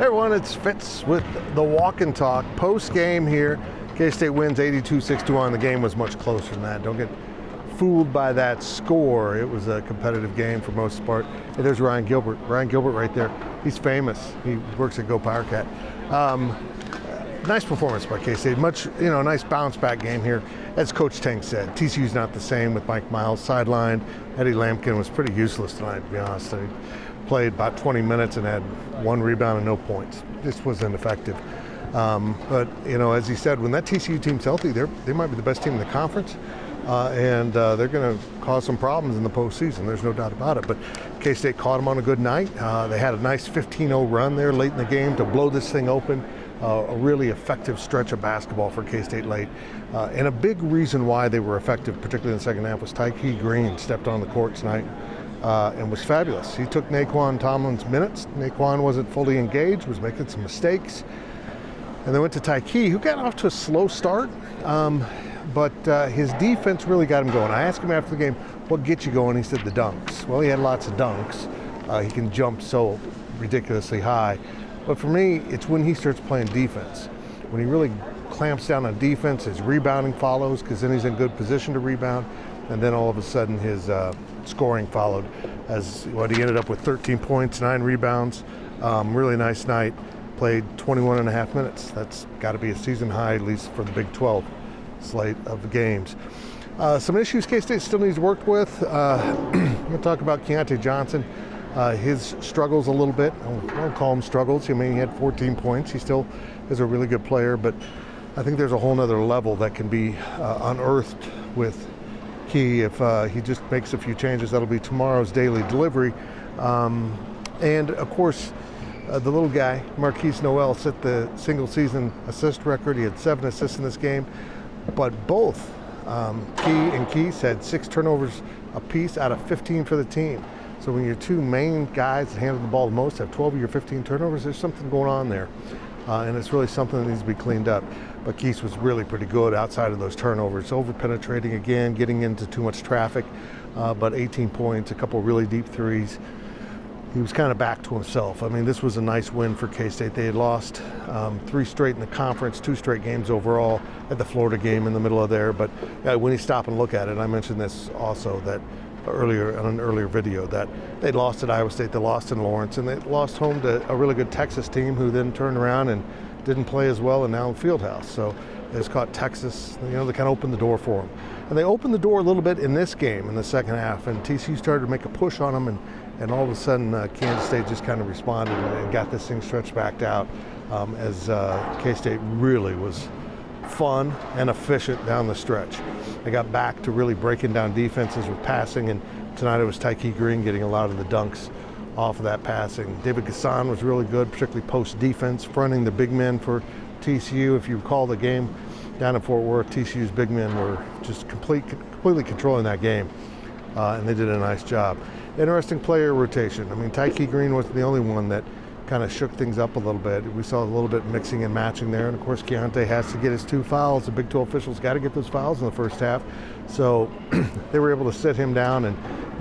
Hey everyone, it's Fitz with the Walk and Talk. Post-game here, K-State wins 82-61. The game was much closer than that. Don't get fooled by that score. It was a competitive game for most part. Hey, there's Ryan Gilbert. Ryan Gilbert right there. He's famous. He works at GoPowercat. Nice performance by K-State. Nice bounce back game here. As Coach Tank said, TCU's not the same with Mike Miles sidelined. Eddie Lampkin was pretty useless tonight, to be honest. He played about 20 minutes and had one rebound and no points. This was ineffective. But as he said, when that TCU team's healthy, they might be the best team in the conference, and they're going to cause some problems in the postseason. There's no doubt about it. But K-State caught them on a good night. They had a nice 15-0 run there late in the game to blow this thing open. A really effective stretch of basketball for K-State late. And a big reason why they were effective, particularly in the second half, was Tyke Green stepped on the court tonight and was fabulous. He took Naquan Tomlin's minutes. Naquan wasn't fully engaged, was making some mistakes. And they went to Tyke, who got off to a slow start, but his defense really got him going. I asked him after the game, what gets you going? He said the dunks. Well, he had lots of dunks. He can jump so ridiculously high. But for me, it's when he starts playing defense. When he really clamps down on defense, his rebounding follows, because then he's in good position to rebound. And then all of a sudden his scoring followed, as he ended up with 13 points, 9 rebounds. Really nice night. Played 21 and a half minutes. That's got to be a season high, at least for the Big 12 slate of the games. Some issues K-State still needs work with. I'm going to talk about Keontae Johnson. His struggles a little bit. I won't call them struggles. I mean, he had 14 points. He still is a really good player, but I think there's a whole nother level that can be unearthed with Key if he just makes a few changes. That'll be tomorrow's daily delivery. And of course, the little guy, Marquise Noel, set the single season assist record. He had 7 assists in this game, but both Key and Keys had 6 turnovers apiece out of 15 for the team. So when your two main guys that handle the ball the most have 12 of your 15 turnovers, there's something going on there. And it's really something that needs to be cleaned up. But Keys was really pretty good outside of those turnovers. Over-penetrating again, getting into too much traffic, but 18 points, a couple really deep threes. He was kind of back to himself. I mean, this was a nice win for K-State. They had lost 3 straight in the conference, 2 straight games overall, at the Florida game in the middle of there. But when you stop and look at it, I mentioned this also, that earlier on an earlier video, that they lost at Iowa State, they lost in Lawrence, and they lost home to a really good Texas team who then turned around and didn't play as well, and now in Fieldhouse. So they just caught Texas. They kind of opened the door for them. And they opened the door a little bit in this game in the second half, and TCU started to make a push on them, and all of a sudden Kansas State just kind of responded and got this thing stretched back out as K-State really was fun and efficient down the stretch. They got back to really breaking down defenses with passing, and tonight it was Tyke Green getting a lot of the dunks off of that passing. David Gasson was really good, particularly post defense, fronting the big men for TCU. If you recall the game down in Fort Worth, TCU's big men were just completely controlling that game, and they did a nice job. Interesting player rotation. I mean, Tyke Green wasn't the only one that kind of shook things up a little bit. We saw a little bit mixing and matching there, and of course Keontae has to get his 2 fouls. The Big 12 officials got to get those fouls in the first half, so they were able to sit him down and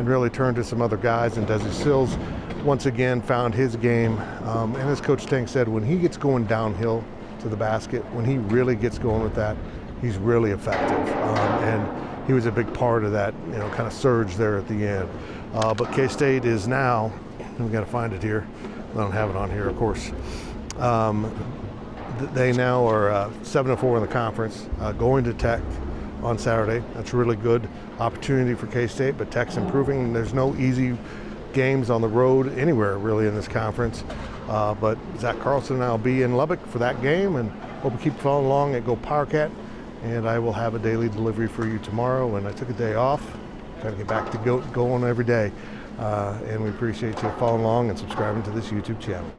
really turn to some other guys. And Desi Sills once again found his game, and as Coach Tank said, when he gets going downhill to the basket, when he really gets going with that, he's really effective, and he was a big part of that kind of surge there at the end. But K-State is now, we've got to find it here, I don't have it on here, of course. They now are 7-4 in the conference, going to Tech on Saturday. That's a really good opportunity for K-State, but Tech's improving. There's no easy games on the road anywhere really in this conference. But Zach Carlson and I will be in Lubbock for that game, and hope you keep following along at GoPowercat. And I will have a daily delivery for you tomorrow. And I took a day off, trying to get back to going every day. And we appreciate you following along and subscribing to this YouTube channel.